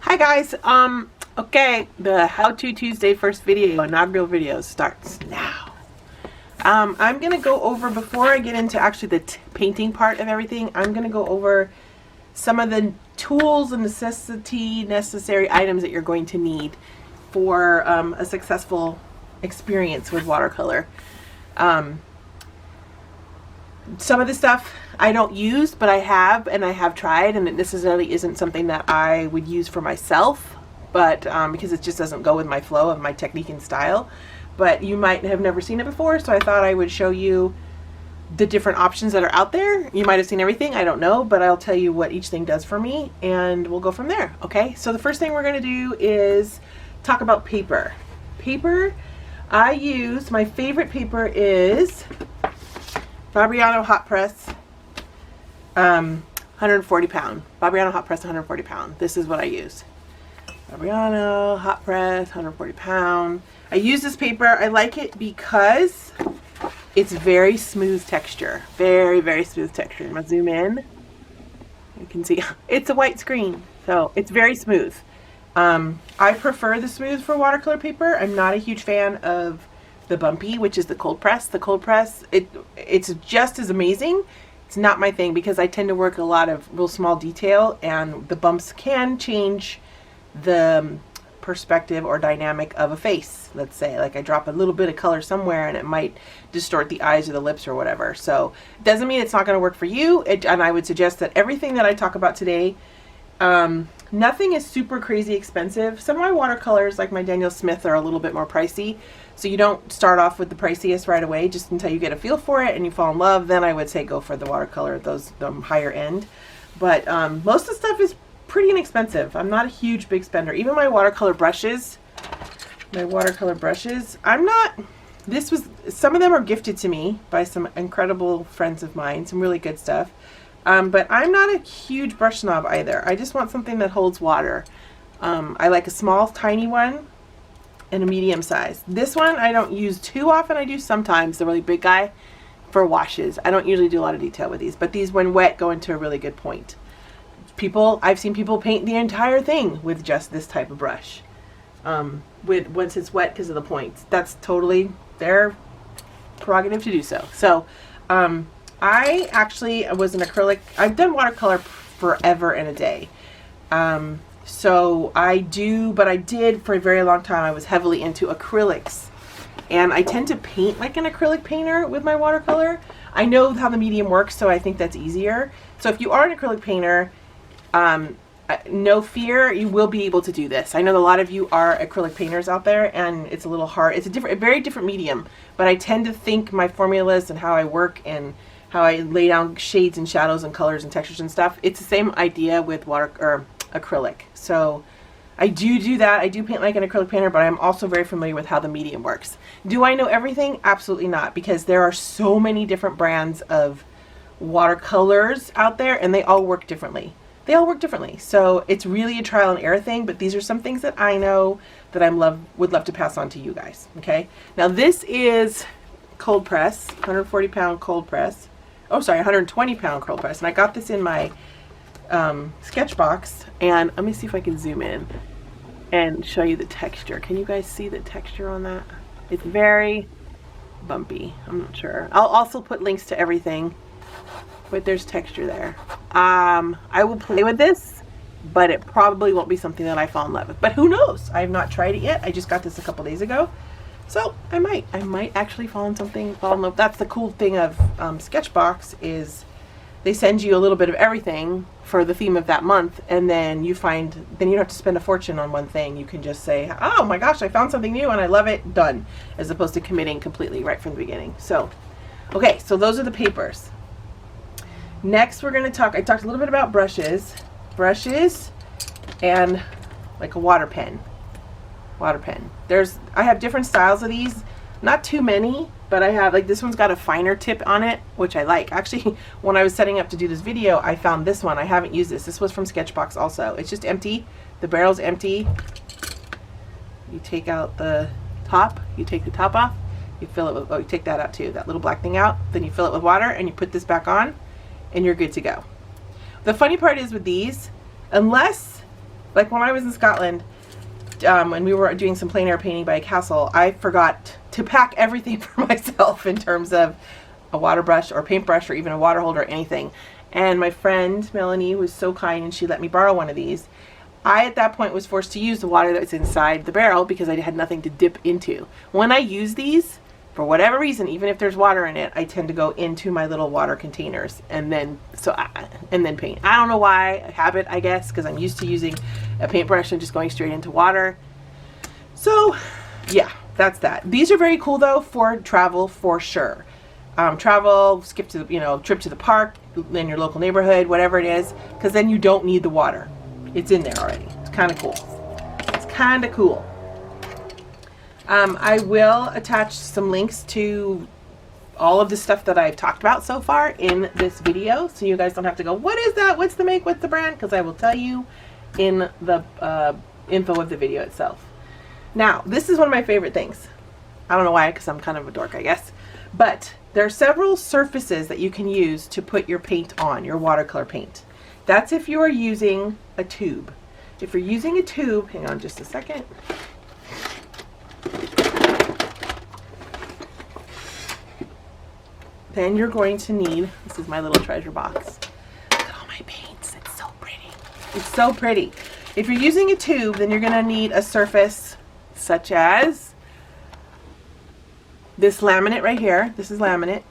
Hi guys, okay, the How To Tuesday first video, inaugural video starts now. I'm gonna go over, before I get into actually the painting part of everything, I'm gonna go over some of the tools and necessary items that you're going to need for a successful experience with watercolor. Some of the stuff I don't use, but I have tried, and it necessarily isn't something that I would use for myself, but because it just doesn't go with my flow of my technique and style. But you might have never seen it before, so I thought I would show you the different options that are out there. You might have seen everything, I don't know, but I'll tell you what each thing does for me, and we'll go from there. Okay, so the first thing we're going to do is talk about paper. Paper, I use, my favorite paper is FABRIANO hot press, 140 pound. FABRIANO hot press, 140 pound. This is what I use. FABRIANO hot press, 140 pound. I use this paper. I like it because it's very smooth texture. Very, very smooth texture. I'm gonna zoom in. You can see it's a white screen, so it's very smooth. I prefer the smooth for watercolor paper. I'm not a huge fan of the bumpy, which is the cold press. The cold press, it's just as amazing. It's not my thing because I tend to work a lot of real small detail, and the bumps can change the perspective or dynamic of a face. Let's say like I drop a little bit of color somewhere and it might distort the eyes or the lips or whatever. So it doesn't mean it's not going to work for you. And I would suggest that everything that I talk about today, nothing is super crazy expensive. Some of my watercolors, like my Daniel Smith, are a little bit more pricey. So you don't start off with the priciest right away, just until you get a feel for it and you fall in love. Then I would say go for the watercolor, those higher end. But most of the stuff is pretty inexpensive. I'm not a huge big spender. Even my watercolor brushes, I'm not, some of them are gifted to me by some incredible friends of mine, some really good stuff. But I'm not a huge brush snob either. I just want something that holds water. I like a small, tiny one and a medium size. This one I don't use too often. I do sometimes, the really big guy, for washes. I don't usually do a lot of detail with these, but these when wet go into a really good point. I've seen people paint the entire thing with just this type of brush. Once it's wet because of the points. That's totally their prerogative to do so. So I actually was an acrylic. I've done watercolor forever and a day. So I did for a very long time. I was heavily into acrylics, and I tend to paint like an acrylic painter with my watercolor. I know how the medium works, so I think that's easier. So if you are an acrylic painter, no fear, you will be able to do this. I know a lot of you are acrylic painters out there, and it's a little hard. It's a very different medium, but I tend to think my formulas and how I work and how I lay down shades and shadows and colors and textures and stuff. It's the same idea with acrylic. So I do that. I do paint like an acrylic painter, but I'm also very familiar with how the medium works. Do I know everything? Absolutely not, because there are so many different brands of watercolors out there, and they all work differently. So it's really a trial and error thing, but these are some things that I know that I would love to pass on to you guys. Okay, now this is cold press, 140 pound cold press. Oh, sorry, 120 pound cold press, and I got this in my SKETCHBOX. And let me see if I can zoom in and show you the texture. Can you guys see the texture on that? It's very bumpy. I'm not sure. I'll also put links to everything, but there's texture there. I will play with this, but it probably won't be something that I fall in love with. But who knows? I have not tried it yet. I just got this a couple days ago, so I might actually fall in love. That's the cool thing of SKETCHBOX, is they send you a little bit of everything for the theme of that month, and then you don't have to spend a fortune on one thing. You can just say, oh my gosh, I found something new and I love it, done, as opposed to committing completely right from the beginning. So, okay, so those are the papers. Next we're going to I talked a little bit about brushes, and like a water pen. I have different styles of these, not too many, but I have, like, this one's got a finer tip on it, which I like. Actually, when I was setting up to do this video, I found this one. I haven't used this. This was from SKETCHBOX also. It's just empty. The barrel's empty. You take out the top. You take the top off. You fill it with, you take that out too, that little black thing out. Then you fill it with water, and you put this back on, and you're good to go. The funny part is with these, unless Like when I was in Scotland, when we were doing some plein air painting by a castle, I forgot to pack everything for myself in terms of a water brush or paintbrush or even a water holder or anything. And my friend Melanie was so kind and she let me borrow one of these. I at that point was forced to use the water that's inside the barrel because I had nothing to dip into. When I use these, for whatever reason, even if there's water in it, I tend to go into my little water containers and then paint. I don't know why, a habit I guess, because I'm used to using a paintbrush and just going straight into water. So yeah, that's that. These are very cool though for travel for sure. Travel, skip to the, trip to the park in your local neighborhood, whatever it is, because then you don't need the water. It's in there already. It's kind of cool. It's kind of cool. I will attach some links to all of the stuff that I've talked about so far in this video, so you guys don't have to go, what is that? What's the make? What's the brand? Because I will tell you in the info of the video itself. Now, this is one of my favorite things. I don't know why, because I'm kind of a dork, I guess. But there are several surfaces that you can use to put your paint on, your watercolor paint. That's if you are using a tube. If you're using a tube, hang on just a second. Then you're going to need, this is my little treasure box. Look at all my paints, it's so pretty. It's so pretty. If you're using a tube, then you're gonna need a surface such as this laminate right here. This is laminate.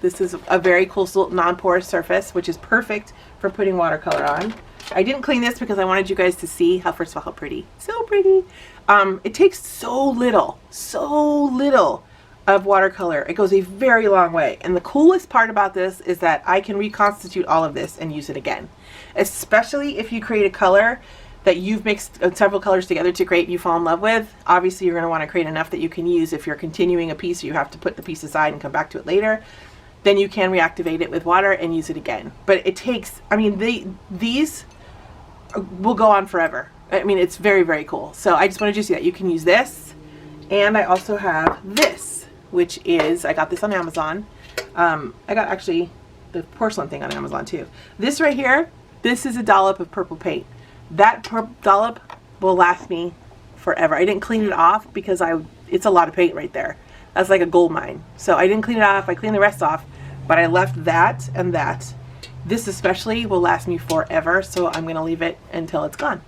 This is a very cool non-porous surface, which is perfect for putting watercolor on. I didn't clean this because I wanted you guys to see how, first of all, how pretty. So pretty. It takes so little of watercolor. It goes a very long way. And the coolest part about this is that I can reconstitute all of this and use it again. Especially if you create a color that you've mixed several colors together to create and you fall in love with. Obviously, you're going to want to create enough that you can use. If you're continuing a piece, you have to put the piece aside and come back to it later. Then you can reactivate it with water and use it again. But it takes, I mean, these will go on forever. I mean, it's very, very cool. So I just wanted you to see that. You can use this. And I also have this, which is, I got this on Amazon. I got actually the porcelain thing on Amazon too. This right here, this is a dollop of purple paint. That dollop will last me forever. I didn't clean it off because it's a lot of paint right there. That's like a gold mine. So I didn't clean it off. I cleaned the rest off, but I left that and that. This especially will last me forever, so I'm going to leave it until it's gone.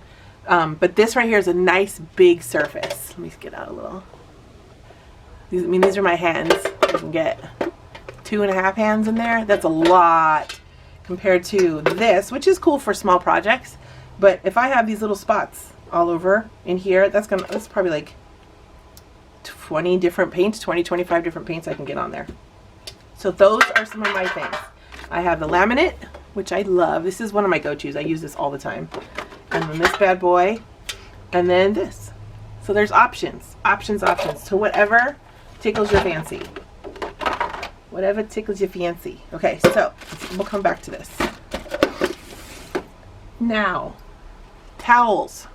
But this right here is a nice big surface. Let me get out a little. These are my hands. I can get 2.5 hands in there. That's a lot compared to this, which is cool for small projects. But if I have these little spots all over in here, that's probably like 20 different paints, 25 different paints I can get on there. So those are some of my things. I have the laminate, which I love. This is one of my go-tos. I use this all the time. And then this bad boy, and then this. So there's options to whatever tickles your fancy. Whatever tickles your fancy. Okay, so we'll come back to this. Now, towels.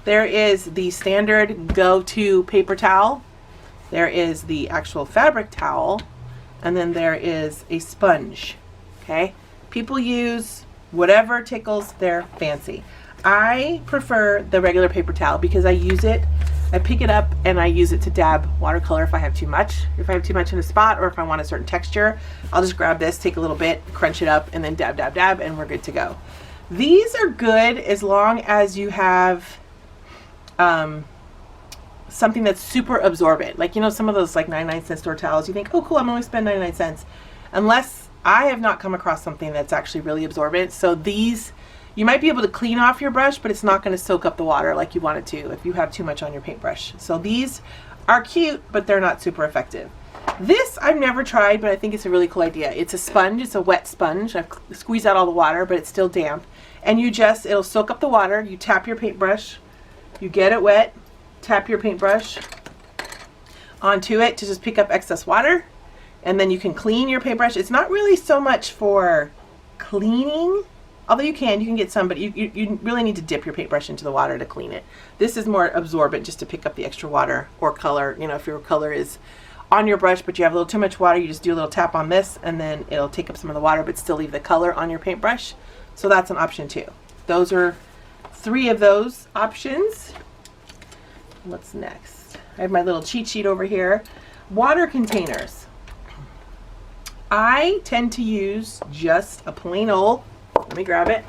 There is the standard go-to paper towel. There is the actual fabric towel. And then there is a sponge. Okay? People use whatever tickles their fancy. I prefer the regular paper towel because I use it, I pick it up and I use it to dab watercolor if I have too much. If I have too much in a spot or if I want a certain texture, I'll just grab this, take a little bit, crunch it up, and then dab, dab, dab, and we're good to go. These are good as long as you have something that's super absorbent. Like, you know, some of those like 99-cent store towels, you think, oh cool, I'm only spending 99 cents. Unless I have not come across something that's actually really absorbent. So these, you might be able to clean off your brush, but it's not going to soak up the water like you want it to if you have too much on your paintbrush. So these are cute, but they're not super effective. This I've never tried, but I think it's a really cool idea. It's a sponge, it's a wet sponge. I've squeezed out all the water, but it's still damp. And it'll soak up the water. You tap your paintbrush, you get it wet, tap your paintbrush onto it to just pick up excess water, and then you can clean your paintbrush. It's not really so much for cleaning, although you can get some, but you really need to dip your paintbrush into the water to clean it. This is more absorbent, just to pick up the extra water or color. You know, if your color is on your brush but you have a little too much water, you just do a little tap on this and then it'll take up some of the water but still leave the color on your paintbrush. So that's an option too. Those are 3 of those options. What's next? I have my little cheat sheet over here. Water containers. I tend to use just a plain old, let me grab it,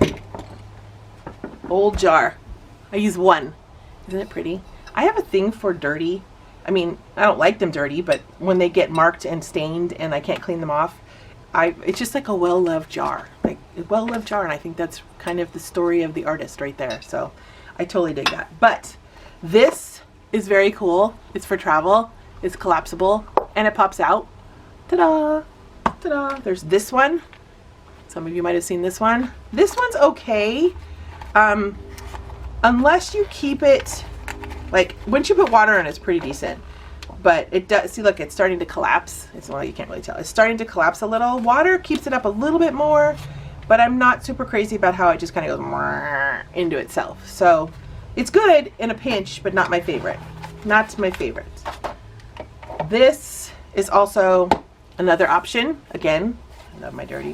old jar. I use one. Isn't it pretty? I have a thing for dirty. I mean, I don't like them dirty, but when they get marked and stained and I can't clean them off, it's just like a well-loved jar. Like a well-loved jar, and I think that's kind of the story of the artist right there. So I totally dig that. But this is very cool. It's for travel. It's collapsible and it pops out. Ta-da! Ta-da! There's this one. Some of you might have seen this one. This one's okay. Unless you keep it, like, once you put water in, it's pretty decent. But it does, see, look, it's starting to collapse. Well, you can't really tell. It's starting to collapse a little. Water keeps it up a little bit more, but I'm not super crazy about how it just kind of goes into itself. So it's good in a pinch, but not my favorite. Not my favorite. This is also another option. Again, I love my dirty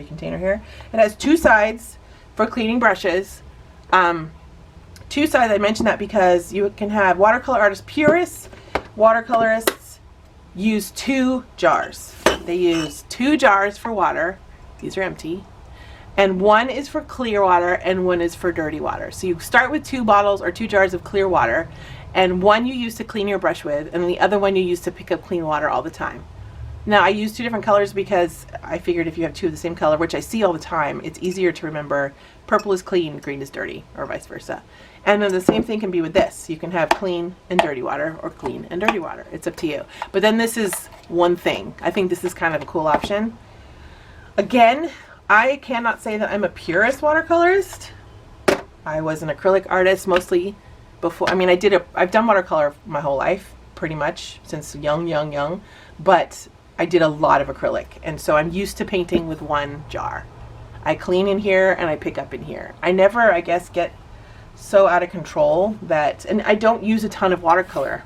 container here. It has 2 sides for cleaning brushes. 2 sides, I mentioned that because you can have watercolor artists, purists, watercolorists use 2 jars. They use 2 jars for water. These are empty. And 1 is for clear water and 1 is for dirty water. So you start with 2 bottles or 2 jars of clear water, and 1 you use to clean your brush with, and the other one you use to pick up clean water all the time. Now I use 2 different colors because I figured if you have 2 of the same color, which I see all the time, it's easier to remember purple is clean, green is dirty, or vice versa. And then the same thing can be with this. You can have clean and dirty water or clean and dirty water. It's up to you. But then this is one thing. I think this is kind of a cool option. Again, I cannot say that I'm a purist watercolorist. I was an acrylic artist mostly before. I mean, I've done watercolor my whole life, pretty much, since young. But I did a lot of acrylic. And so I'm used to painting with 1 jar. I clean in here and I pick up in here. I never, I guess, get so out of control that, and I don't use a ton of watercolor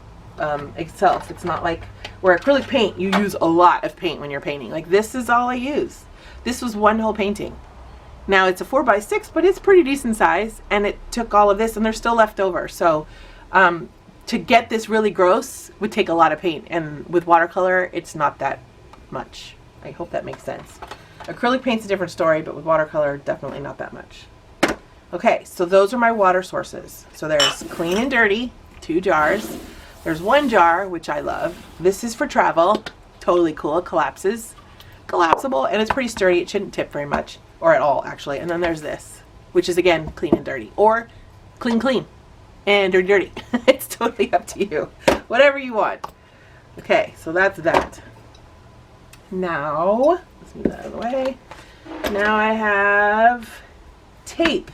itself. It's not like where acrylic paint, you use a lot of paint when you're painting. Like, this is all I use. This was 1 whole painting. Now it's a 4x6, but it's pretty decent size, and it took all of this, and there's still left over. So to get this really gross would take a lot of paint, and with watercolor, it's not that much. I hope that makes sense. Acrylic paint's a different story, but with watercolor, definitely not that much. Okay, so those are my water sources. So there's clean and dirty, 2 jars. There's 1 jar, which I love. This is for travel. Totally cool. It collapses. Collapsible, and it's pretty sturdy. It shouldn't tip very much, or at all, actually. And then there's this, which is, again, clean and dirty. Or clean, and dirty. It's totally up to you. Whatever you want. Okay, so that's that. Now, let's move that out of the way. Now I have tape.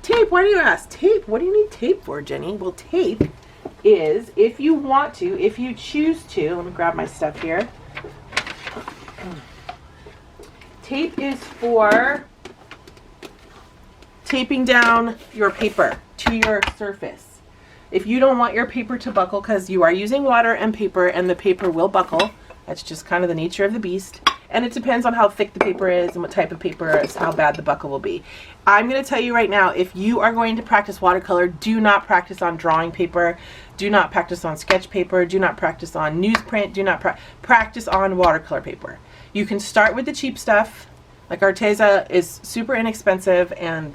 Tape, why do you ask? Tape, what do you need tape for, Jenny? Well, tape is, if you want to, if you choose to, let me grab my stuff here. Tape is for taping down your paper to your surface. If you don't want your paper to buckle, because you are using water and paper, and the paper will buckle, that's just kind of the nature of the beast. And it depends on how thick the paper is and what type of paper is, how bad the buckle will be. I'm going to tell you right now, if you are going to practice watercolor, do not practice on drawing paper. Do not practice on sketch paper. Do not practice on newsprint. Do not practice on watercolor paper. You can start with the cheap stuff. Like Arteza is super inexpensive, and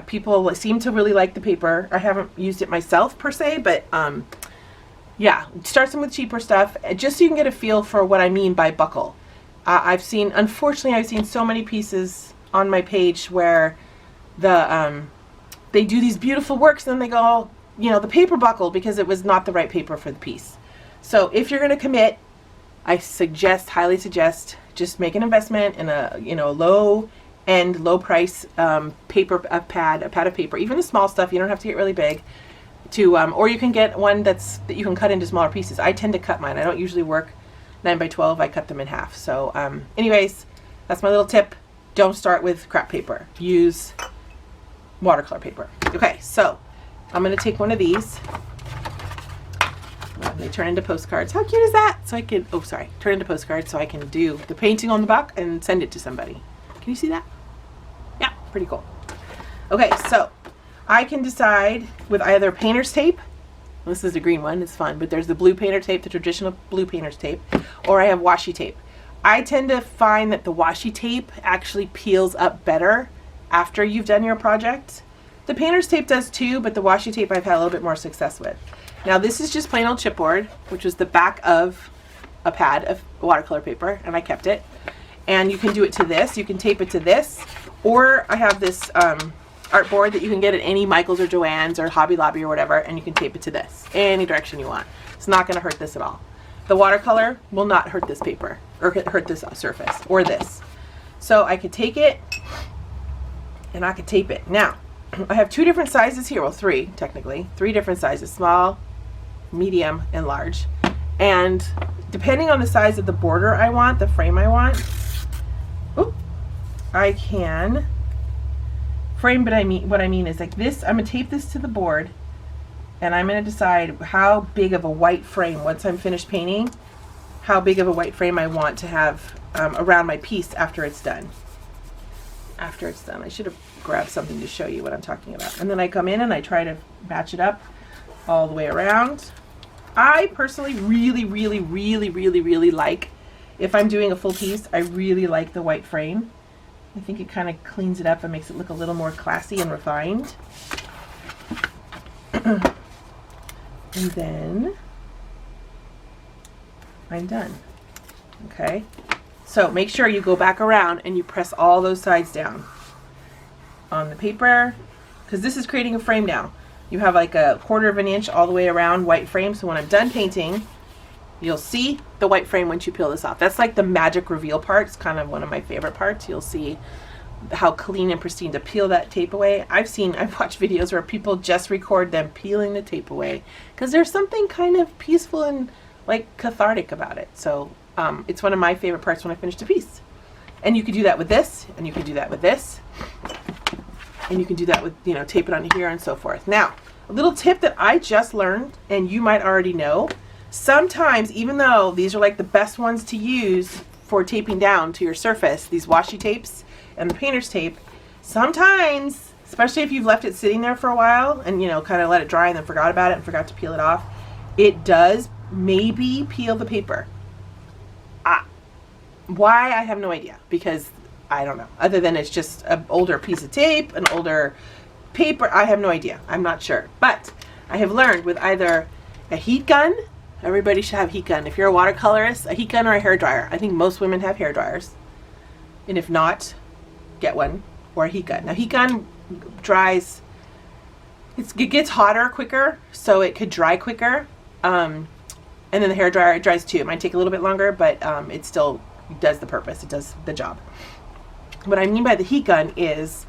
people seem to really like the paper. I haven't used it myself per se, but yeah, start some with cheaper stuff just so you can get a feel for what I mean by buckle. Unfortunately, I've seen so many pieces on my page where they do these beautiful works and then they go, the paper buckled because it was not the right paper for the piece. So if you're going to commit, I highly suggest, just make an investment in a low price paper, a pad of paper, even the small stuff. You don't have to get really big. Or you can get one that you can cut into smaller pieces. I tend to cut mine. I don't usually work 9x12. I cut them in half. So anyways, that's my little tip. Don't start with crap paper. Use watercolor paper. Okay, so I'm going to take one of these. They turn into postcards. How cute is that? So I can, turn into postcards so I can do the painting on the back and send it to somebody. Can you see that? Yeah, pretty cool. Okay, so I can decide with either painter's tape, this is the green one, it's fun, but there's the blue painter tape, the traditional blue painter's tape, or I have washi tape. I tend to find that the washi tape actually peels up better after you've done your project. The painter's tape does too, but the washi tape I've had a little bit more success with. Now this is just plain old chipboard, which was the back of a pad of watercolor paper, and I kept it. And you can do it to this, you can tape it to this, or I have this art board that you can get at any Michael's or Joann's or Hobby Lobby or whatever, and you can tape it to this, any direction you want. It's not going to hurt this at all. The watercolor will not hurt this paper, or hurt this surface, or this. So I could take it, and I could tape it. Now, I have 2 different sizes here, well 3 technically, 3 different sizes, small, medium, and large. And depending on the size of the border I want, the frame I want, I can frame, but what I mean is like this, I'm going to tape this to the board, and I'm going to decide how big of a white frame, once I'm finished painting, how big of a white frame I want to have around my piece after it's done. After it's done. I should have grabbed something to show you what I'm talking about. And then I come in and I try to match it up all the way around. I personally really like, if I'm doing a full piece, I really like the white frame. I think it kind of cleans it up and makes it look a little more classy and refined. And then I'm done. Okay, so make sure you go back around and you press all those sides down on the paper, because this is creating a frame now. You have like a 1/4 of an inch all the way around white frame, so when I'm done painting, you'll see the white frame once you peel this off. That's like the magic reveal part. It's kind of one of my favorite parts. You'll see how clean and pristine to peel that tape away. I've watched videos where people just record them peeling the tape away, because there's something kind of peaceful and like cathartic about it. So it's one of my favorite parts when I finish a piece. And you can do that with this, and you can do that with this, and you can do that with, you know, tape it onto here and so forth. Now, a little tip that I just learned, and you might already know, sometimes, even though these are like the best ones to use for taping down to your surface, these washi tapes and the painter's tape, sometimes, especially if you've left it sitting there for a while and, you know, kind of let it dry and then forgot about it and forgot to peel it off, it does maybe peel the paper. Why? I have no idea, because I don't know. Other than it's just an older piece of tape, an older paper, I have no idea. I'm not sure. But I have learned with either a heat gun, everybody should have a heat gun. If you're a watercolorist, a heat gun or a hair dryer. I think most women have hair dryers. And if not, get one, or a heat gun. Now, heat gun dries, it gets hotter quicker, so it could dry quicker. And then the hair dryer, it dries too. It might take a little bit longer, but it still does the purpose. It does the job. What I mean by the heat gun is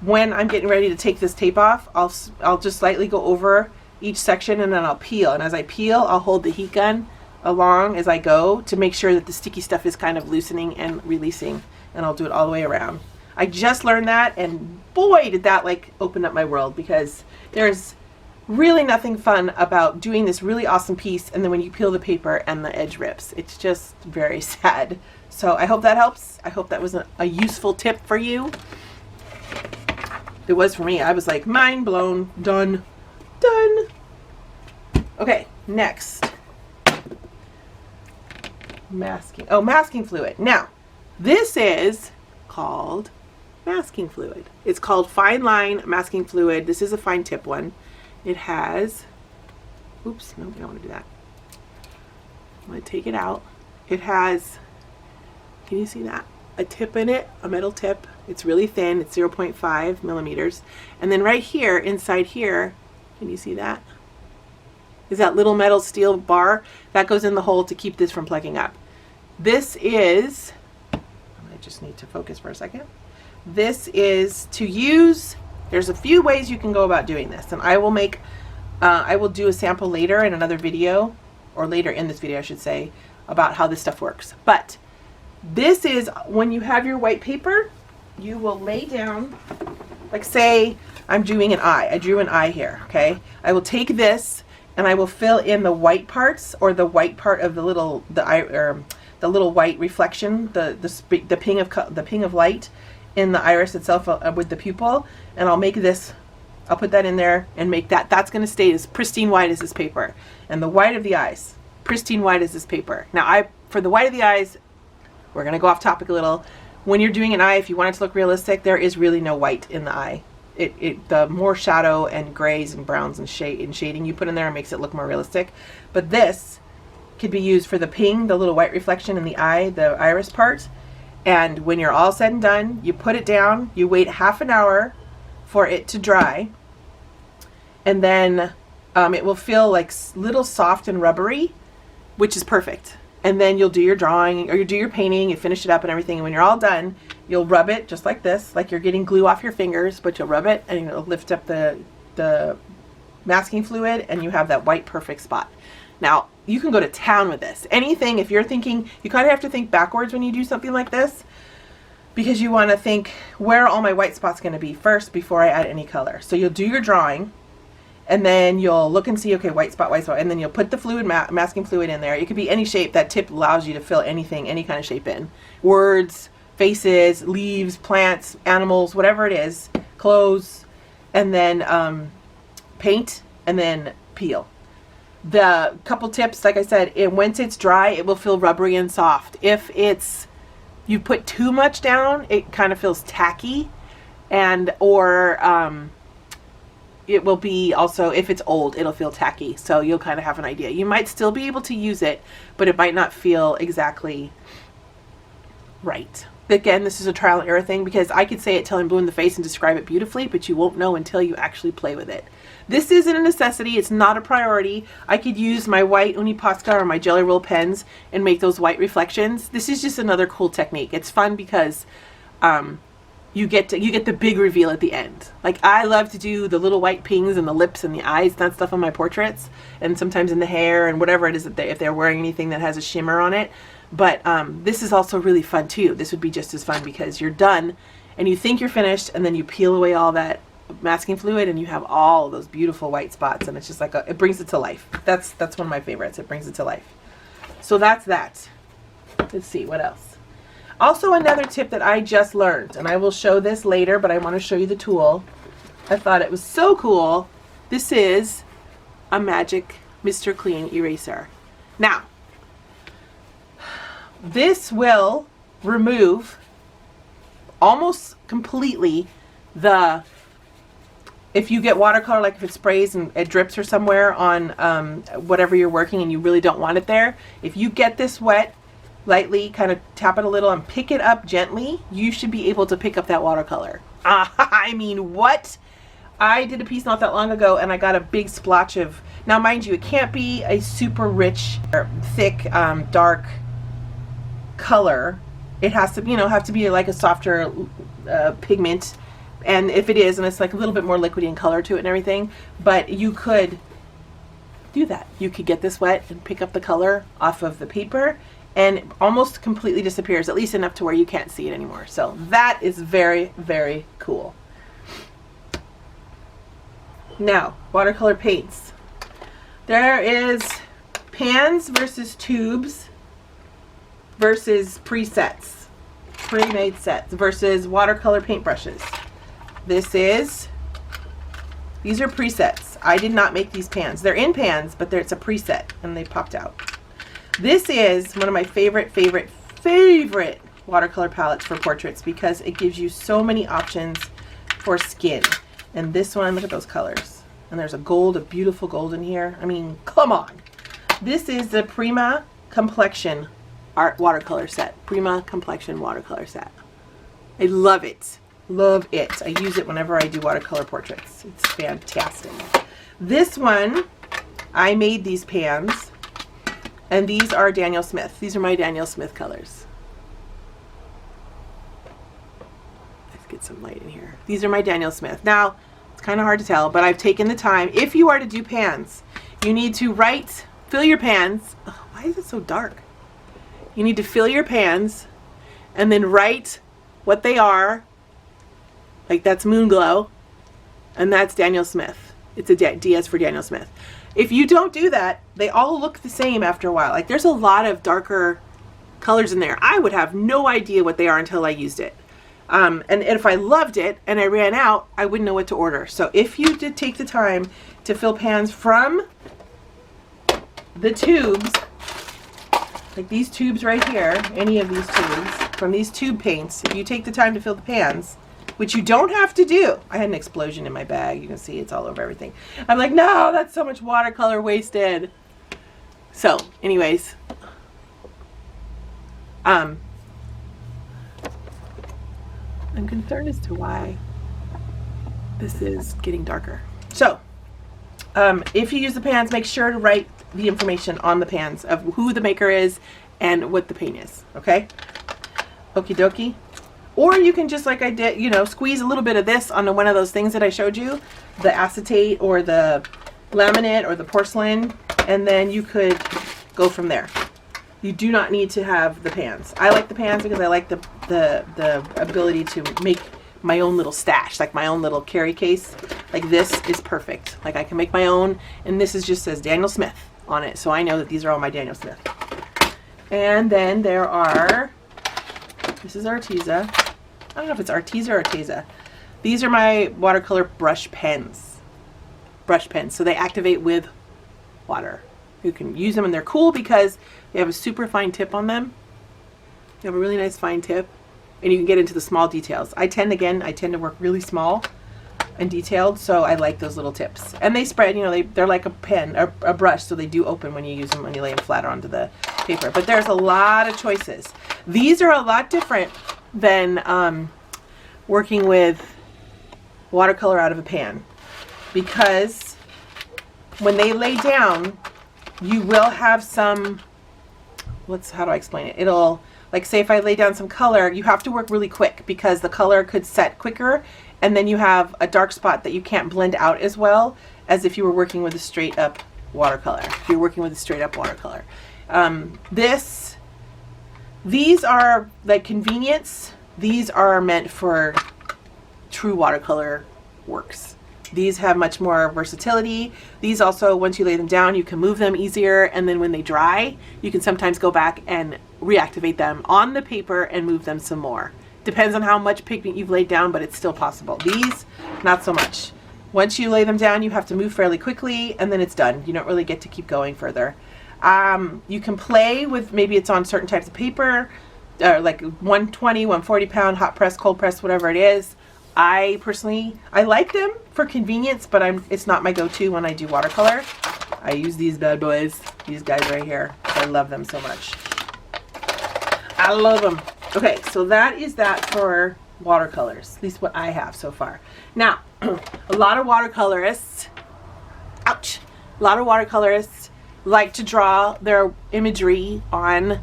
when I'm getting ready to take this tape off, I'll just slightly go over each section and then I'll peel. And as I peel, I'll hold the heat gun along as I go to make sure that the sticky stuff is kind of loosening and releasing. And I'll do it all the way around. I just learned that, and boy, did that like open up my world, because there's really nothing fun about doing this really awesome piece and then when you peel the paper and the edge rips. It's just very sad. So I hope that helps. I hope that was a useful tip for you. It was for me. I was like, mind blown. Done. Done. Okay, next. Masking. Oh, masking fluid. Now, this is called masking fluid. It's called fine line masking fluid. This is a fine tip one. It has, oops, no, I don't want to do that. I'm going to take it out. It has, can you see that? A tip in it, a metal tip. It's really thin. It's 0.5 millimeters. And then right here, inside here, can you see that? Is that little metal steel bar that goes in the hole to keep this from plugging up. This is, I just need to focus for a second. This is to use, there's a few ways you can go about doing this, and I will make, I will do a sample later in another video, or later in this video I should say, about how this stuff works. But this is when you have your white paper, you will lay down, like say I'm doing an eye. I drew an eye here, okay? I will take this and I will fill in the white parts, or the white part of the little, the little white reflection, the ping of light in the iris itself with the pupil, and I'll make this I'll put that in there and make that. That's going to stay as pristine white as this paper. And the white of the eyes, pristine white as this paper. Now, for the white of the eyes, we're going to go off topic a little. When you're doing an eye, if you want it to look realistic, there is really no white in the eye. The more shadow and grays and browns and shading you put in there makes it look more realistic. But this could be used for the ping, the little white reflection in the eye, the iris part. And when you're all said and done, you put it down, you wait half an hour for it to dry, and then it will feel like little soft and rubbery, which is perfect. And then you'll do your drawing or you do your painting, you finish it up and everything, and when you're all done, you'll rub it just like this, like you're getting glue off your fingers, but you'll rub it and it'll lift up the masking fluid, and you have that white perfect spot. Now, you can go to town with this. Anything, if you're thinking, you kind of have to think backwards when you do something like this, because you want to think, where are all my white spots going to be first before I add any color? So you'll do your drawing, and then you'll look and see, okay, white spot, and then you'll put the fluid, masking fluid in there. It could be any shape. That tip allows you to fill anything, any kind of shape in. Words, faces, leaves, plants, animals, whatever it is, clothes, and then paint, and then peel. The couple tips, like I said, once it's dry, it will feel rubbery and soft. If you put too much down, it kind of feels tacky, or it will be also, if it's old, it'll feel tacky. So you'll kind of have an idea. You might still be able to use it, but it might not feel exactly right. Again, this is a trial and error thing, because I could say it till I'm blue in the face and describe it beautifully, but you won't know until you actually play with it. This isn't a necessity. It's not a priority. I could use my white Uniposca or my Jelly Roll pens and make those white reflections. This is just another cool technique. It's fun because you get the big reveal at the end. Like, I love to do the little white pings and the lips and the eyes and that stuff on my portraits, and sometimes in the hair and whatever it is that if they're wearing anything that has a shimmer on it. But this is also really fun too. This would be just as fun because you're done and you think you're finished, and then you peel away all that masking fluid and you have all those beautiful white spots, and it's just like it brings it to life. That's one of my favorites. It brings it to life. So that's that. Let's see what else. Also, another tip that I just learned, and I will show this later, but I want to show you the tool. I thought it was so cool. This is a Magic Mr. Clean eraser. Now, this will remove almost completely if you get watercolor, like if it sprays and it drips or somewhere on whatever you're working and you really don't want it there, if you get this wet, lightly kind of tap it a little and pick it up gently, you should be able to pick up that watercolor. I mean, what? I did a piece not that long ago and I got a big splotch of, now mind you, it can't be a super rich or thick, dark color. It has to, have to be like a softer pigment. And if it is, and it's like a little bit more liquidy in color to it and everything, but you could do that. You could get this wet and pick up the color off of the paper, and it almost completely disappears, at least enough to where you can't see it anymore. So that is very, very cool. Now, watercolor paints. There is pans versus tubes versus presets, pre-made sets versus watercolor paintbrushes. These are presets. I did not make these pans. They're in pans, but it's a preset and they popped out. This is one of my favorite watercolor palettes for portraits because it gives you so many options for skin. And this one, look at those colors. And there's a beautiful gold in here. I mean, come on. This is the Prima Complexion Art Watercolor Set. Prima Complexion Watercolor Set. I love it. Love it. I use it whenever I do watercolor portraits. It's fantastic. This one, I made these pans, and these are Daniel Smith. These are my Daniel Smith colors. Let's get some light in here. These are my Daniel Smith. Now, it's kind of hard to tell, but I've taken the time. If you are to do pans, you need to fill your pans. Oh, why is it so dark? You need to fill your pans and then write what they are. Like that's Moonglow, and that's Daniel Smith. It's a DS for Daniel Smith. If you don't do that, they all look the same after a while. Like there's a lot of darker colors in there. I would have no idea what they are until I used it. And if I loved it and I ran out, I wouldn't know what to order. So if you did take the time to fill pans from the tubes, like these tubes right here, any of these tubes, from these tube paints, if you take the time to fill the pans, which you don't have to do. I had an explosion in my bag. You can see it's all over everything. I'm like, no, that's so much watercolor wasted. So, anyways, I'm concerned as to why this is getting darker. So, if you use the pans, make sure to write the information on the pans of who the maker is and what the paint is, okay? Okie dokie. Or you can just, like I did, you know, squeeze a little bit of this onto one of those things that I showed you, the acetate or the laminate or the porcelain, and then you could go from there. You do not need to have the pans. I like the pans because I like the ability to make my own little stash, like my own little carry case. Like this is perfect. Like I can make my own, and this is just says Daniel Smith on it, so I know that these are all my Daniel Smith. And then there are, this is Arteza. I don't know if it's Arteza or Arteza. These are my watercolor brush pens. Brush pens. So they activate with water. You can use them and they're cool because they have a super fine tip on them. They have a really nice fine tip. And you can get into the small details. I tend to work really small and detailed, so I like those little tips. And they spread, you know, they're like a pen, a brush, so they do open when you use them, when you lay them flat onto the paper. But there's a lot of choices. These are a lot different than working with watercolor out of a pan, because when they lay down, you will have some, how do I explain it? It'll, like say if I lay down some color, you have to work really quick because the color could set quicker, and then you have a dark spot that you can't blend out as well as if you were working with a straight up watercolor. If you're working with a straight up watercolor. These are like convenience. These are meant for true watercolor works. These have much more versatility. These also, once you lay them down, you can move them easier, and then when they dry, you can sometimes go back and reactivate them on the paper and move them some more. Depends on how much pigment you've laid down, but it's still possible. These, not so much. Once you lay them down, you have to move fairly quickly, and then it's done. You don't really get to keep going further. You can play with, maybe it's on certain types of paper, like 120, 140 pound, hot press, cold press, whatever it is. I personally, I like them for convenience, but it's not my go-to when I do watercolor. I use these bad boys, these guys right here. I love them so much. I love them. Okay, so that is that for watercolors, at least what I have so far. Now, a lot of watercolorists, ouch, a lot of watercolorists like to draw their imagery on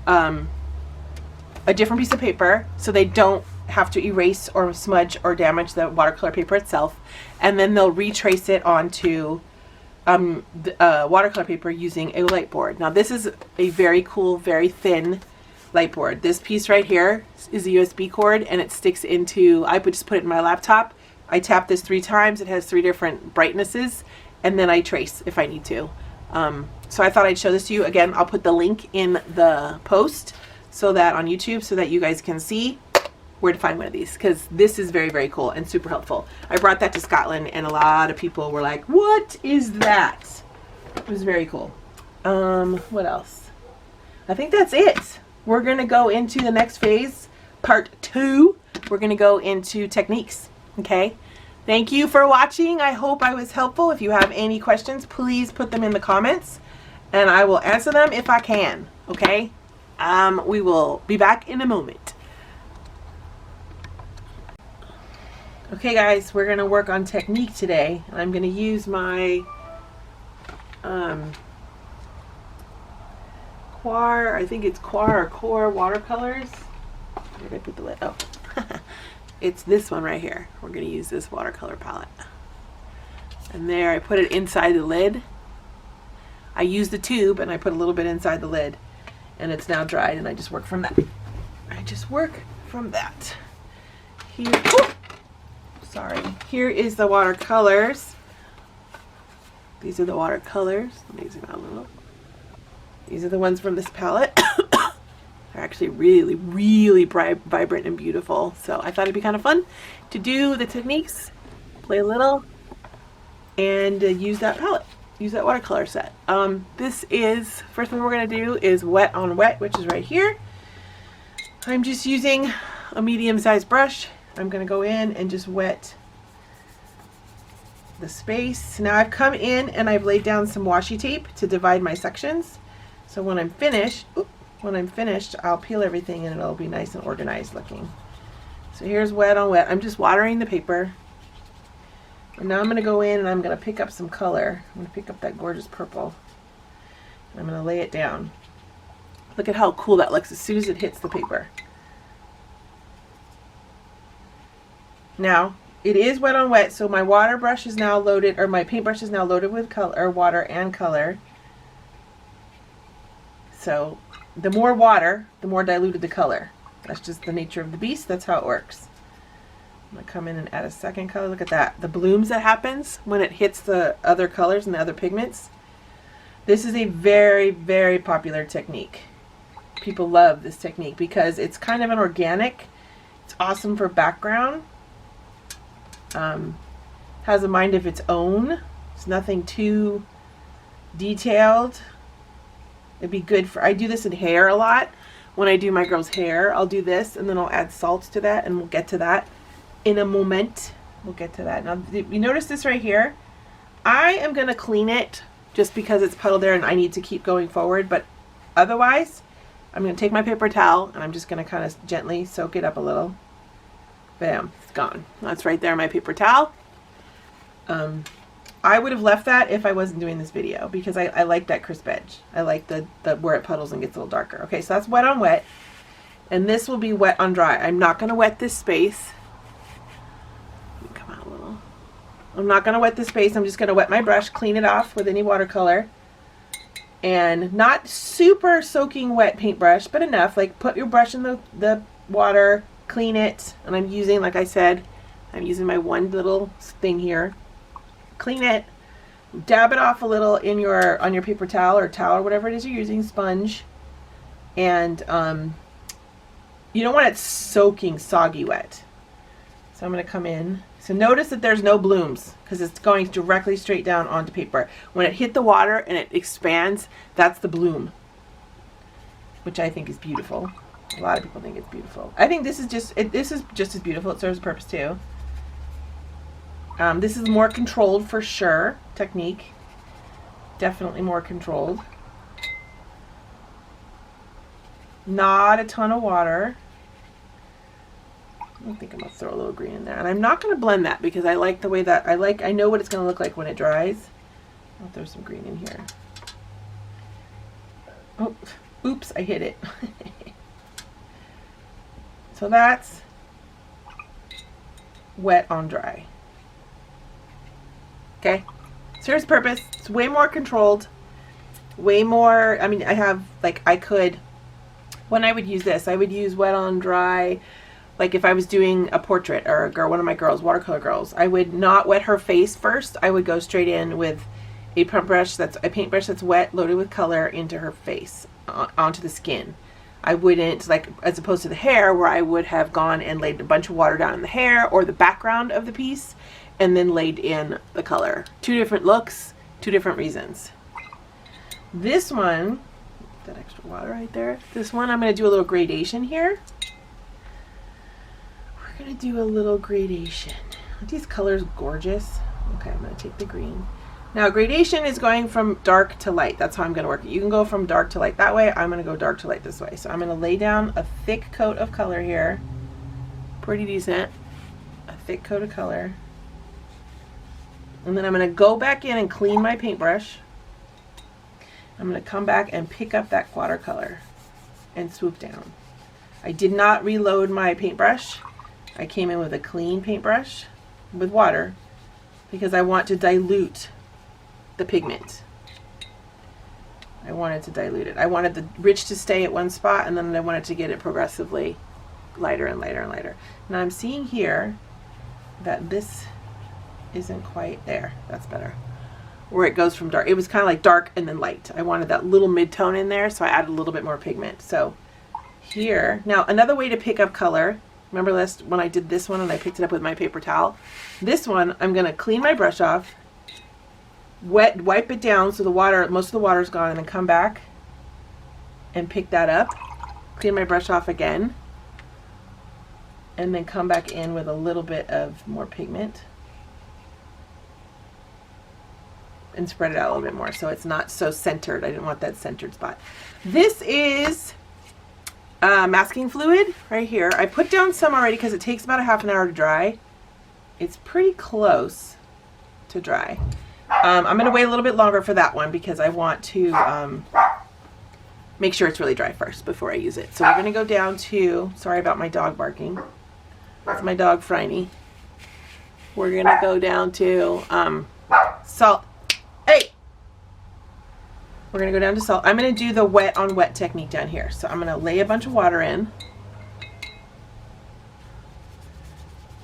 a different piece of paper so they don't have to erase or smudge or damage the watercolor paper itself, and then they'll retrace it onto watercolor paper using a light board. Now this is a very cool, very thin light board. This piece right here is a USB cord, and it sticks into, I would just put it in my laptop. I tap this 3 times, it has 3 different brightnesses, and then I trace if I need to. So I thought I'd show this to you. Again, I'll put the link in the post so that on YouTube, so that you guys can see where to find one of these, because this is very, very cool and super helpful. I brought that to Scotland and a lot of people were like, what is that? It was very cool. What else? I think that's it. We're gonna go into the next phase, part 2. We're gonna go into techniques, okay? Thank you for watching. I hope I was helpful. If you have any questions, please put them in the comments and I will answer them if I can, okay? We will be back in a moment. Okay guys, we're gonna work on technique today. I'm gonna use my I think it's Core watercolors. Where did I put the lid? Oh, it's this one right here. We're gonna use this watercolor palette. And there, I put it inside the lid. I used the tube and I put a little bit inside the lid, and it's now dried, and I just work from that. Here, oh, sorry. Here is the watercolors. These are the watercolors. Let me zoom out a little. These are the ones from this palette. They're actually really, really bright, vibrant and beautiful. So I thought it'd be kind of fun to do the techniques, play a little, and use that palette, use that watercolor set. This is, first thing we're gonna do is wet on wet, which is right here. I'm just using a medium-sized brush. I'm gonna go in and just wet the space. Now I've come in and I've laid down some washi tape to divide my sections. So when I'm finished, I'll peel everything and it'll be nice and organized looking. So here's wet on wet. I'm just watering the paper. And now I'm going to go in and I'm going to pick up some color. I'm going to pick up that gorgeous purple. I'm going to lay it down. Look at how cool that looks as soon as it hits the paper. Now, it is wet on wet, so my water brush is now loaded, or my paintbrush is now loaded with color, or water and color. So the more water, the more diluted the color. That's just the nature of the beast. That's how it works. I'm going to come in and add a second color. Look at that. The blooms that happens when it hits the other colors and the other pigments. This is a very, very popular technique. People love this technique because it's kind of an organic. It's awesome for background. Has a mind of its own. It's nothing too detailed. It'd be good for, I do this in hair a lot. When I do my girl's hair, I'll do this and then I'll add salt to that, and we'll get to that in a moment. We'll get to that. Now, you notice this right here? I am going to clean it just because it's puddled there and I need to keep going forward, but otherwise, I'm going to take my paper towel and I'm just going to kind of gently soak it up a little. Bam, it's gone. That's right there, my paper towel. I would have left that if I wasn't doing this video because I like that crisp edge. I like the where it puddles and gets a little darker. Okay, so that's wet on wet. And this will be wet on dry. I'm not going to wet this space. Come out a little. I'm not going to wet this space. I'm just going to wet my brush, clean it off with any watercolor. And not super soaking wet paintbrush, but enough. Like put your brush in the water, clean it. And I'm using, like I said, I'm using my one little thing here. Clean it, dab it off a little in on your paper towel or whatever it is you're using, sponge, and you don't want it soaking soggy wet. So I'm going to come in. So notice that there's no blooms because it's going directly straight down onto paper. When it hit the water and it expands, that's the bloom, which I think is beautiful. A lot of people think it's beautiful. I think this is just as beautiful. It serves a purpose too. This is more controlled for sure technique. Definitely more controlled. Not a ton of water. I think I'm going to throw a little green in there. And I'm not going to blend that because I like the way that I know what it's going to look like when it dries. I'll throw some green in here. Oh, oops, I hit it. So that's wet on dry. Okay, serves purpose. It's way more controlled, way more, I mean, I have, like, when I would use this, I would use wet on dry, like if I was doing a portrait or a girl, one of my girls, watercolor girls, I would not wet her face first. I would go straight in with a paintbrush that's wet, loaded with color into her face, onto the skin. I wouldn't, like, as opposed to the hair, where I would have gone and laid a bunch of water down in the hair or the background of the piece, and then laid in the color. Two different looks, two different reasons. This one, that extra water right there, this one I'm going to do a little gradation here. We're going to do a little gradation. Aren't these colors gorgeous? Okay, I'm going to take the green. Now gradation is going from dark to light. That's how I'm going to work it. You can go from dark to light that way. I'm going to go dark to light this way. So I'm going to lay down a thick coat of color here. Pretty decent. A thick coat of color. And then I'm going to go back in and clean my paintbrush. I'm going to come back and pick up that watercolor and swoop down. I did not reload my paintbrush. I came in with a clean paintbrush with water because I want to dilute the pigment. I wanted to dilute it. I wanted the rich to stay at one spot, and then I wanted to get it progressively lighter and lighter and lighter. Now I'm seeing here that this isn't quite there. That's better. Where it goes from dark. It was kind of like dark and then light. I wanted that little mid-tone in there, so I added a little bit more pigment. So here. Now, another way to pick up color, remember last when I did this one and I picked it up with my paper towel? This one, I'm going to clean my brush off, wipe it down so the water, most of the water is gone, and then come back and pick that up, clean my brush off again, and then come back in with a little bit of more pigment and spread it out a little bit more so it's not so centered. I didn't want that centered spot. This is masking fluid right here. I put down some already because it takes about a half an hour to dry. It's pretty close to dry. I'm going to wait a little bit longer for that one because I want to make sure it's really dry first before I use it. So we're going to go down to, sorry about my dog barking. That's my dog Phryne. We're going to go down to salt. Hey! We're going to go down to salt. I'm going to do the wet on wet technique down here. So I'm going to lay a bunch of water in.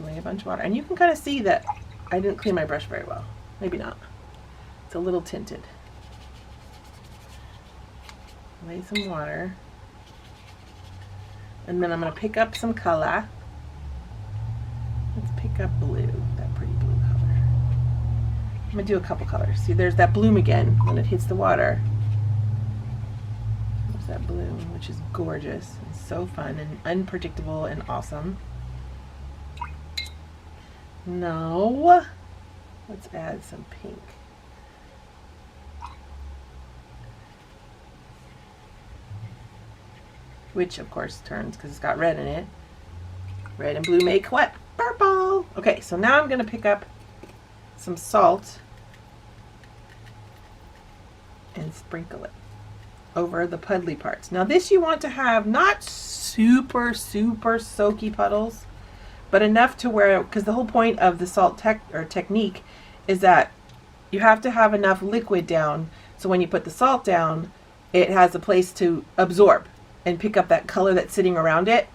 Lay a bunch of water. And you can kind of see that I didn't clean my brush very well. Maybe not. It's a little tinted. Lay some water. And then I'm going to pick up some color. Let's pick up blue, that pretty blue color. I'm going to do a couple colors. See, there's that bloom again when it hits the water. There's that bloom, which is gorgeous and so fun and unpredictable and awesome. No. Let's add some pink. Which, of course, turns because it's got red in it. Red and blue make what? Purple. Okay, so now I'm going to pick up some salt and sprinkle it over the puddly parts. Now this you want to have not super soaky puddles, but enough to where, because the whole point of the salt technique is that you have to have enough liquid down so when you put the salt down, it has a place to absorb and pick up that color that's sitting around it.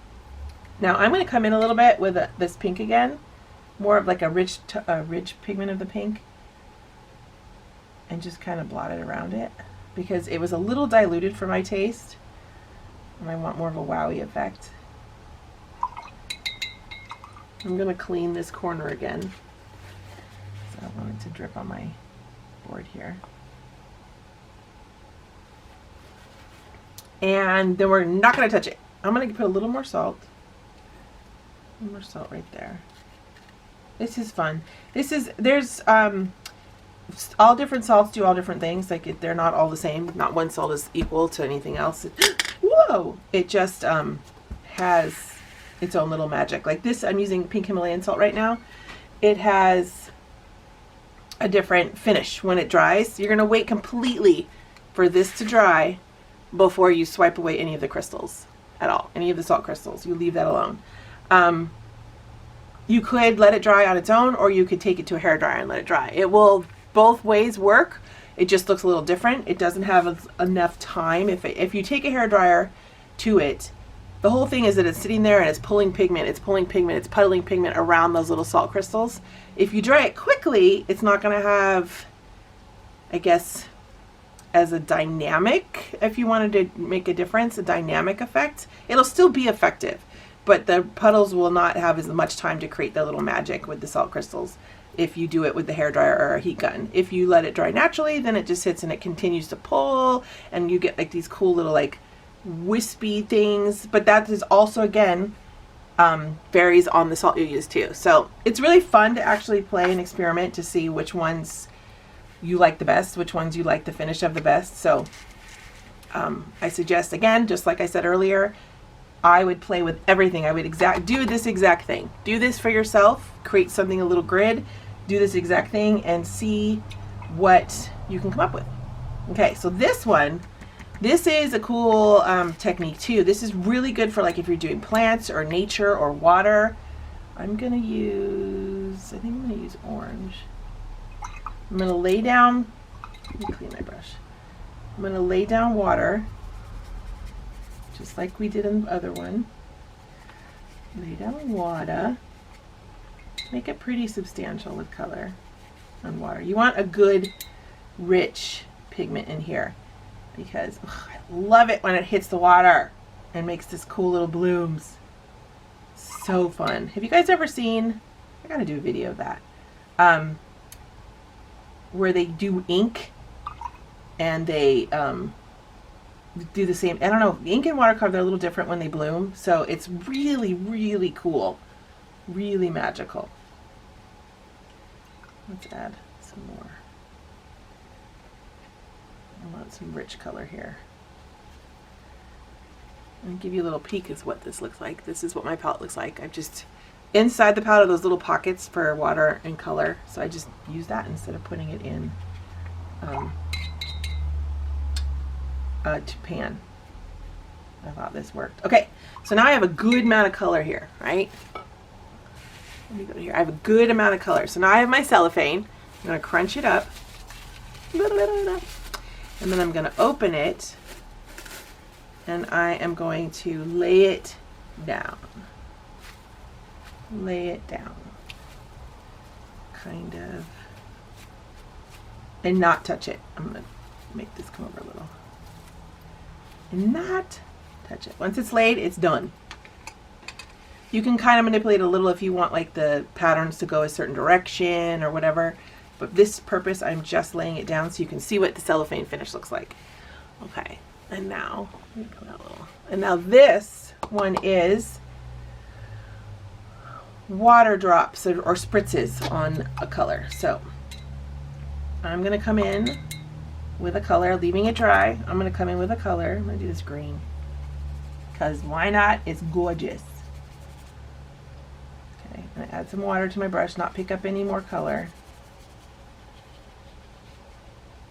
Now I'm going to come in a little bit with this pink again, more of like a rich pigment of the pink, and just kind of blot it around it because it was a little diluted for my taste and I want more of a wowy effect. I'm going to clean this corner again, so I don't want it to drip on my board here. And then we're not going to touch it. I'm going to put a little more salt. A little more salt right there. This is fun. There's all different salts do all different things. Like they're not all the same. Not one salt is equal to anything else. Whoa! It just has its own little magic. Like this, I'm using pink Himalayan salt right now. It has a different finish when it dries. You're going to wait completely for this to dry before you swipe away any of the crystals at all. Any of the salt crystals. You leave that alone. You could let it dry on its own, or you could take it to a hairdryer and let it dry. It will both ways work. It just looks a little different. It doesn't have enough time. If you take a hairdryer to it, the whole thing is that it's sitting there and it's pulling pigment, it's puddling pigment around those little salt crystals. If you dry it quickly, it's not going to have, I guess, as a dynamic, if you wanted to make a difference, a dynamic effect. It'll still be effective, but the puddles will not have as much time to create the little magic with the salt crystals if you do it with the hairdryer or a heat gun. If you let it dry naturally, then it just sits and it continues to pull, and you get like these cool little like wispy things. But that is also, again, varies on the salt you use too. So it's really fun to actually play and experiment to see which ones you like the best, which ones you like the finish of the best. So I suggest, again, just like I said earlier, I would play with everything. I would do this exact thing. Do this for yourself. Create something, a little grid. Do this exact thing and see what you can come up with. Okay, so this one, this is a cool technique too. This is really good for like if you're doing plants or nature or water. I'm gonna use, I think I'm gonna use orange. I'm gonna lay down, let me clean my brush. I'm gonna lay down water, just like we did in the other one. Lay down water. Make it pretty substantial with color on water. You want a good, rich pigment in here because I love it when it hits the water. and makes this cool little blooms. So fun. Have you guys ever seen, I gotta do a video of that, where they do ink and they do the same, I don't know, ink and watercolor, they're a little different when they bloom, so it's really, really cool, really magical. Let's add some more. I want some rich color here. And give you a little peek as what this looks like. This is what my palette looks like. I've just, inside the palette are those little pockets for water and color, so I just use that instead of putting it in to pan. I thought this worked. Okay, so now I have a good amount of color here, right? Let me go to here. I have a good amount of color. So now I have my cellophane. I'm going to crunch it up. And then I'm going to open it. And I am going to lay it down. Lay it down. Kind of. And not touch it. I'm going to make this come over a little. And not touch it. Once it's laid, it's done. You can kind of manipulate a little if you want like the patterns to go a certain direction or whatever. But this purpose, I'm just laying it down so you can see what the cellophane finish looks like. Okay, and now, let me put out a little. And now this one is water drops or spritzes on a color. So I'm gonna come in with a color, leaving it dry. I'm gonna come in with a color. I'm gonna do this green, because why not? It's gorgeous. Okay, I'm gonna add some water to my brush, not pick up any more color.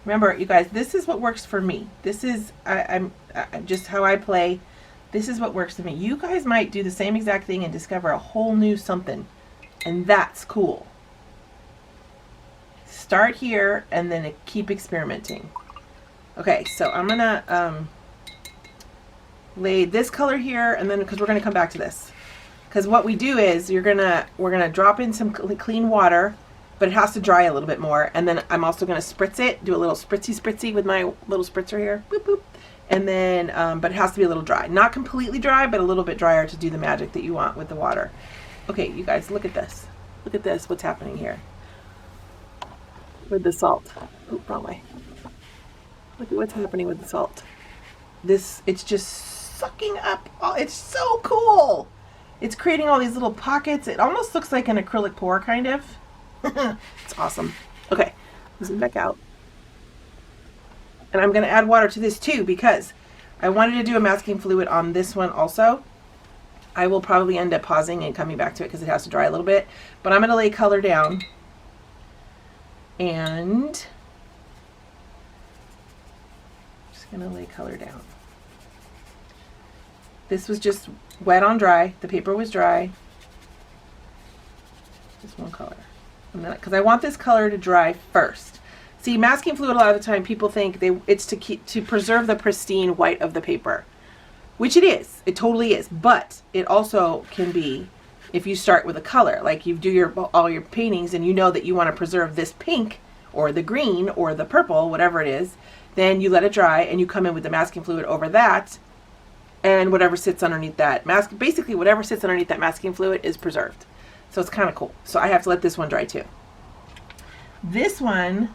Remember, you guys, this is what works for me. This is, I'm just how I play. This is what works for me. You guys might do the same exact thing and discover a whole new something, and that's cool. Start here and then keep experimenting. Okay, so I'm gonna lay this color here, and then because we're gonna come back to this, because what we do is we're gonna drop in some clean water, but it has to dry a little bit more, and then I'm also gonna spritz it, do a little spritzy with my little spritzer here, boop boop, and then but it has to be a little dry, not completely dry, but a little bit drier to do the magic that you want with the water. Okay, you guys, look at this. Look at this. What's happening here with the salt? Oop, wrong way. Look at what's happening with the salt. This, it's just sucking up. Oh, it's so cool. It's creating all these little pockets. It almost looks like an acrylic pour, kind of. It's awesome. Okay, zoom back out. And I'm going to add water to this too, because I wanted to do a masking fluid on this one also. I will probably end up pausing and coming back to it because it has to dry a little bit. But I'm going to lay color down. And just going to lay color down. This was just wet on dry. The paper was dry. Just one color. Because I want this color to dry first. See, masking fluid, a lot of the time people think it's to preserve the pristine white of the paper, which it is. It totally is. But it also can be if you start with a color, like you do all your paintings and you know that you want to preserve this pink or the green or the purple, whatever it is, then you let it dry and you come in with the masking fluid over that, and whatever sits underneath that basically whatever sits underneath that masking fluid is preserved. So it's kind of cool. So I have to let this one dry too. This one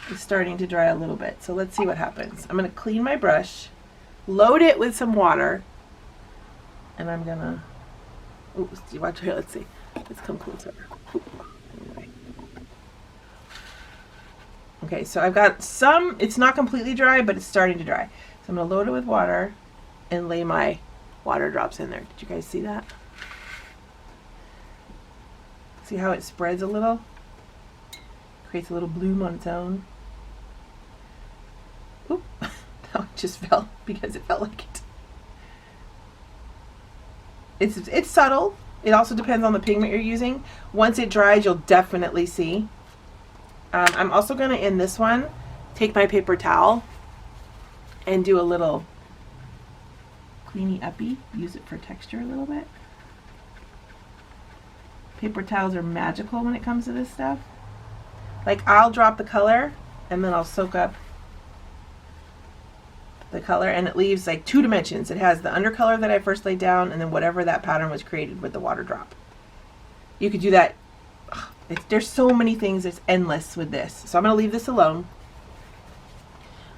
is starting to dry a little bit. So let's see what happens. I'm going to clean my brush, load it with some water, and I'm going to, oops, watch here, let's see. Let's come closer. Anyway. Okay, so I've got some, it's not completely dry, but it's starting to dry. So I'm going to load it with water and lay my water drops in there. Did you guys see that? See how it spreads a little? Creates a little bloom on its own. Oop, that one just fell because it felt like it. It's subtle. It also depends on the pigment you're using. Once it dries, you'll definitely see. I'm also going to, in this one, take my paper towel and do a little cleany uppy. Use it for texture a little bit. Paper towels are magical when it comes to this stuff. Like, I'll drop the color and then I'll soak up the color, and it leaves like 2 dimensions. It has the undercolor that I first laid down and then whatever that pattern was created with the water drop. You could do that. There's so many things. It's endless with this. So I'm going to leave this alone.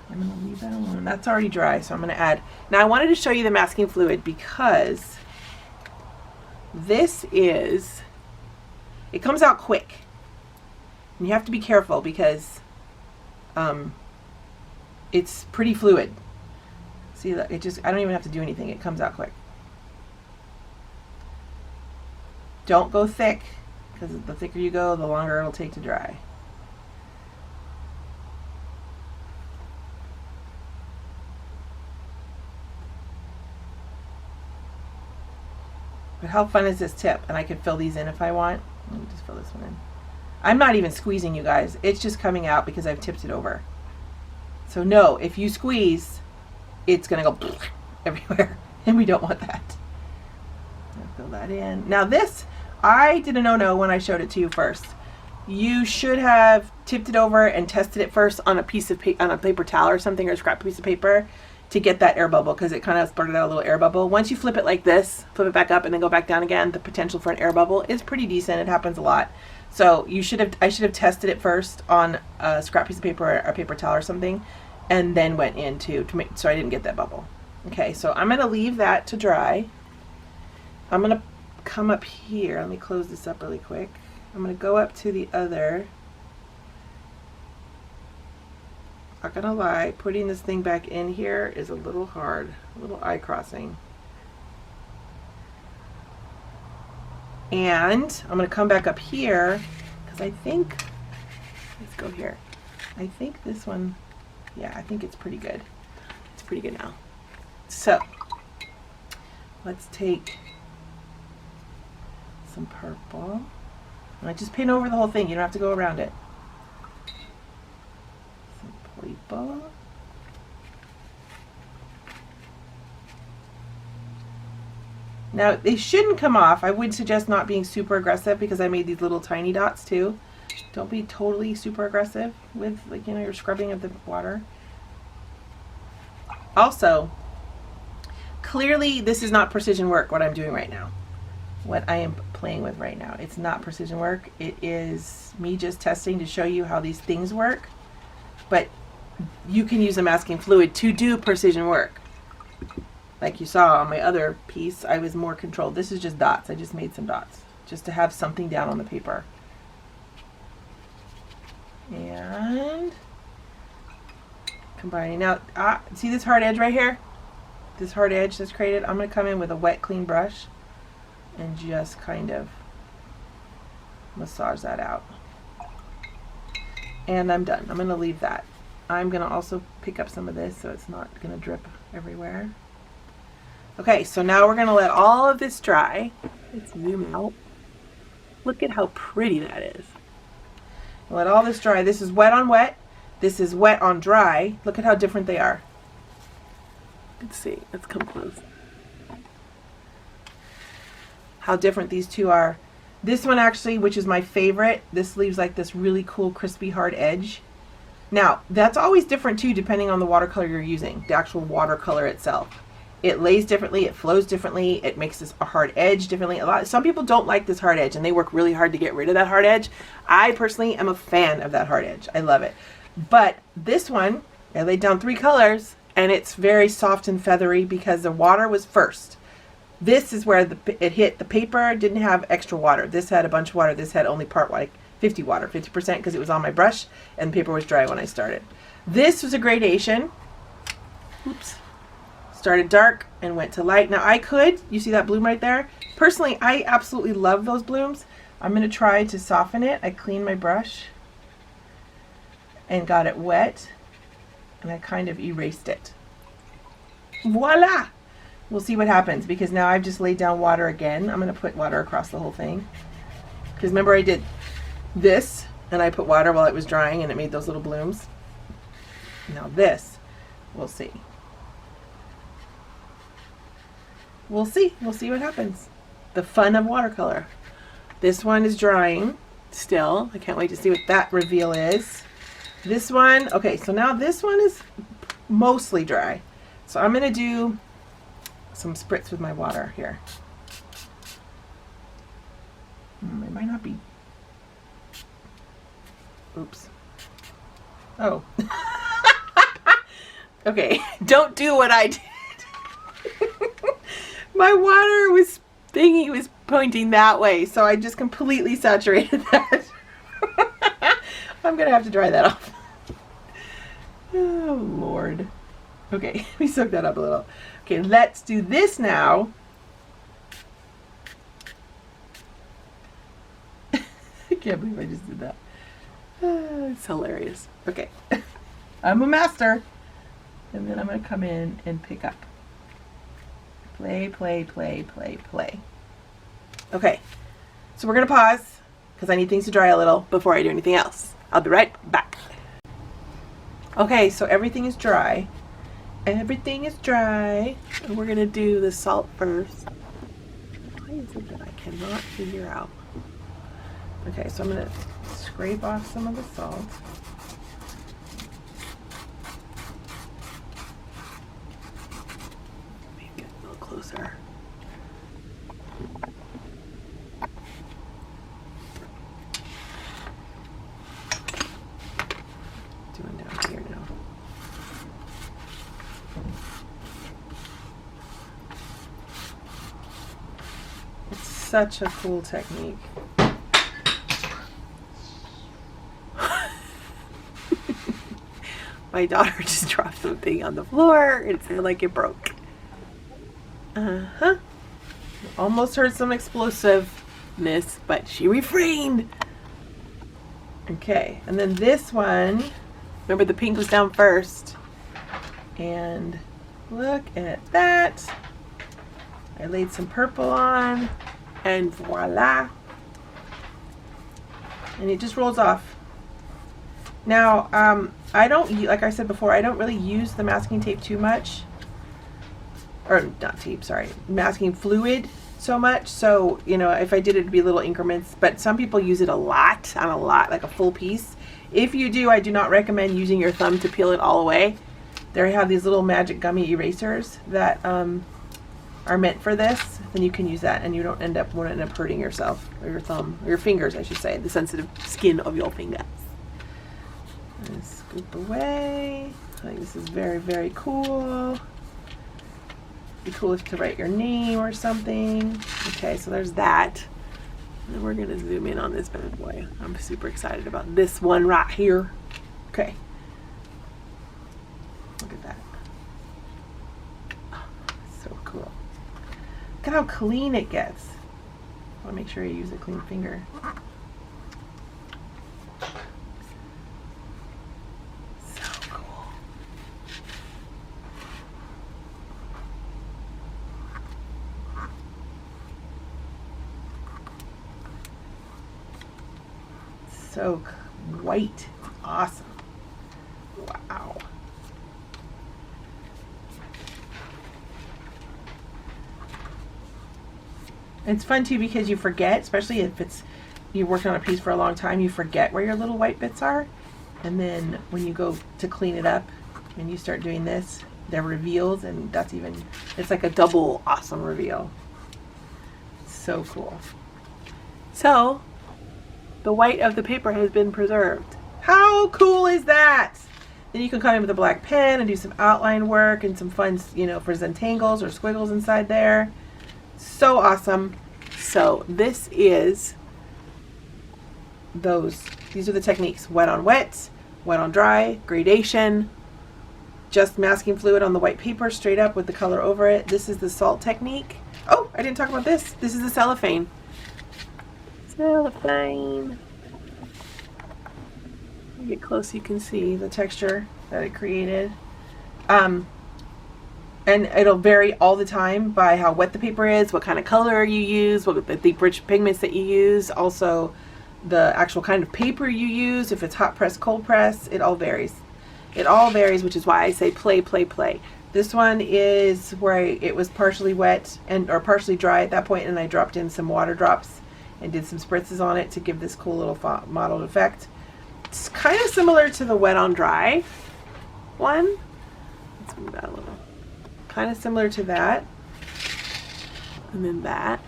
I'm going to leave that alone. That's already dry, so I'm going to add. Now I wanted to show you the masking fluid because this is, it comes out quick. And you have to be careful because it's pretty fluid. See, look, it just, I don't even have to do anything. It comes out quick. Don't go thick, because the thicker you go, the longer it'll take to dry. But how fun is this tip? And I could fill these in if I want. Let me just fill this one in. I'm not even squeezing, you guys. It's just coming out because I've tipped it over. So no, if you squeeze, it's going to go everywhere. And we don't want that. I'll fill that in. Now this, I did a no-no when I showed it to you first. You should have tipped it over and tested it first on a piece of on a paper towel or something, or a scrap piece of paper, to get that air bubble, because it kind of spurted out a little air bubble. Once you flip it like this, flip it back up and then go back down again, the potential for an air bubble is pretty decent. It happens a lot. So you should have, I should have tested it first on a scrap piece of paper or a paper towel or something, and then went in to make, so I didn't get that bubble. Okay, so I'm going to leave that to dry. I'm going to come up here. Let me close this up really quick. I'm going to go up to the other. Not gonna lie, putting this thing back in here is a little hard, a little eye crossing. And I'm gonna come back up here because I think, let's go here. I think this one, yeah, I think it's pretty good. It's pretty good now. So let's take some purple. And I just paint over the whole thing. You don't have to go around it. Some. Now they shouldn't come off. I would suggest not being super aggressive because I made these little tiny dots too. Don't be totally super aggressive with, like, you know, your scrubbing of the water. Also, clearly this is not precision work, what I'm doing right now. What I am playing with right now. It's not precision work. It is me just testing to show you how these things work. But you can use a masking fluid to do precision work. Like you saw on my other piece, I was more controlled. This is just dots. I just made some dots just to have something down on the paper. And combining. Now, see this hard edge right here? This hard edge that's created? I'm going to come in with a wet, clean brush and just kind of massage that out. And I'm done. I'm going to leave that. I'm going to also pick up some of this so it's not going to drip everywhere. Okay, so now we're going to let all of this dry. Let's zoom out. Look at how pretty that is. Let all this dry. This is wet on wet. This is wet on dry. Look at how different they are. Let's see. Let's come close. How different these two are. This one actually, which is my favorite, this leaves like this really cool crispy hard edge. Now, that's always different too depending on the watercolor you're using, the actual watercolor itself. It lays differently, it flows differently, it makes this a hard edge differently. Some people don't like this hard edge and they work really hard to get rid of that hard edge. I personally am a fan of that hard edge. I love it. But this one, I laid down 3 colors and it's very soft and feathery because the water was first. This is where it hit. The paper didn't have extra water. This had a bunch of water. This had only part, like 50 water, 50% because it was on my brush and the paper was dry when I started. This was a gradation. Oops. Started dark and went to light. Now I could, you see that bloom right there? Personally, I absolutely love those blooms. I'm going to try to soften it. I cleaned my brush and got it wet and I kind of erased it. Voila! We'll see what happens because now I've just laid down water again. I'm going to put water across the whole thing. Because remember I did this and I put water while it was drying and it made those little blooms. Now this, we'll see. We'll see. We'll see what happens. The fun of watercolor. This one is drying still. I can't wait to see what that reveal is. This one, okay, so now this one is mostly dry. So I'm going to do some spritz with my water here. It might not be. Oops. Oh. Okay, don't do what I did. My water was thinking was pointing that way, so I just completely saturated that. I'm gonna have to dry that off. Oh Lord. Okay, let me soak that up a little. Okay, let's do this now. I can't believe I just did that. It's hilarious. Okay, I'm a master. And then I'm going to come in and pick up. Play, play, play, play, play. Okay, so we're going to pause because I need things to dry a little before I do anything else. I'll be right back. Okay, so everything is dry. Everything is dry. And we're going to do the salt first. Why is it that I cannot figure out? Okay, so I'm going to scrape off some of the salt. Closer. Doing down here now. It's such a cool technique. My daughter just dropped something on the floor. It sounded like it broke. Almost heard some explosiveness, but she refrained. Okay, and then this one, remember the pink was down first. And look at that. I laid some purple on, and voila. And it just rolls off. Now, I don't, like I said before, I don't really use the masking tape too much. Or not tape, sorry, masking fluid so much. So, you know, if I did it, it'd be little increments, but some people use it a lot, like a full piece. If you do, I do not recommend using your thumb to peel it all away. They have these little magic gummy erasers that are meant for this. Then you can use that and you won't end up hurting yourself, or your thumb, or your fingers, I should say, the sensitive skin of your fingers. And scoop away. I think this is very, very cool. Be cool if to write your name or something. Okay, so there's that. And we're gonna zoom in on this bad boy. I'm super excited about this one right here. Okay. Look at that. Oh, so cool. Look at how clean it gets. I wanna make sure you use a clean finger. So white. It's awesome. Wow. It's fun too because you forget, especially if you're working on a piece for a long time, you forget where your little white bits are. And then when you go to clean it up and you start doing this, they're revealed, and it's like a double awesome reveal. So cool. So the white of the paper has been preserved. How cool is that? Then you can come in with a black pen and do some outline work and some fun, you know, for Zentangles or squiggles inside there. So awesome. So this is these are the techniques: wet on wet, wet on dry, gradation, just masking fluid on the white paper straight up with the color over it. This is the salt technique. Oh, I didn't talk about this. This is the cellophane. Cellophane. You get close, you can see the texture that it created. And it'll vary all the time by how wet the paper is, what kind of color you use, what the rich pigments that you use, also the actual kind of paper you use, if it's hot press, cold press, it all varies. It all varies, which is why I say play, play, play. This one is where it was partially wet or partially dry at that point, and I dropped in some water drops and did some spritzes on it to give this cool little mottled effect. It's kind of similar to the wet on dry one. Let's move that a little. kind of similar to that. And then that.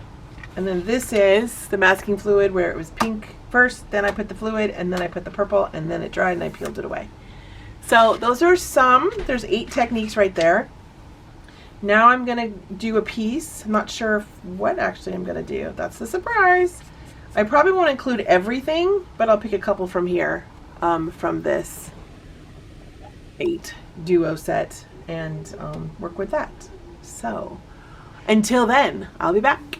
And then this is the masking fluid where it was pink first, then I put the fluid, and then I put the purple, and then it dried and I peeled it away. So those are there's 8 techniques right there. Now I'm gonna do a piece. I'm not sure what actually I'm gonna do. That's the surprise. I probably won't include everything, but I'll pick a couple from here, from this 8 duo set, and work with that. So until then, I'll be back.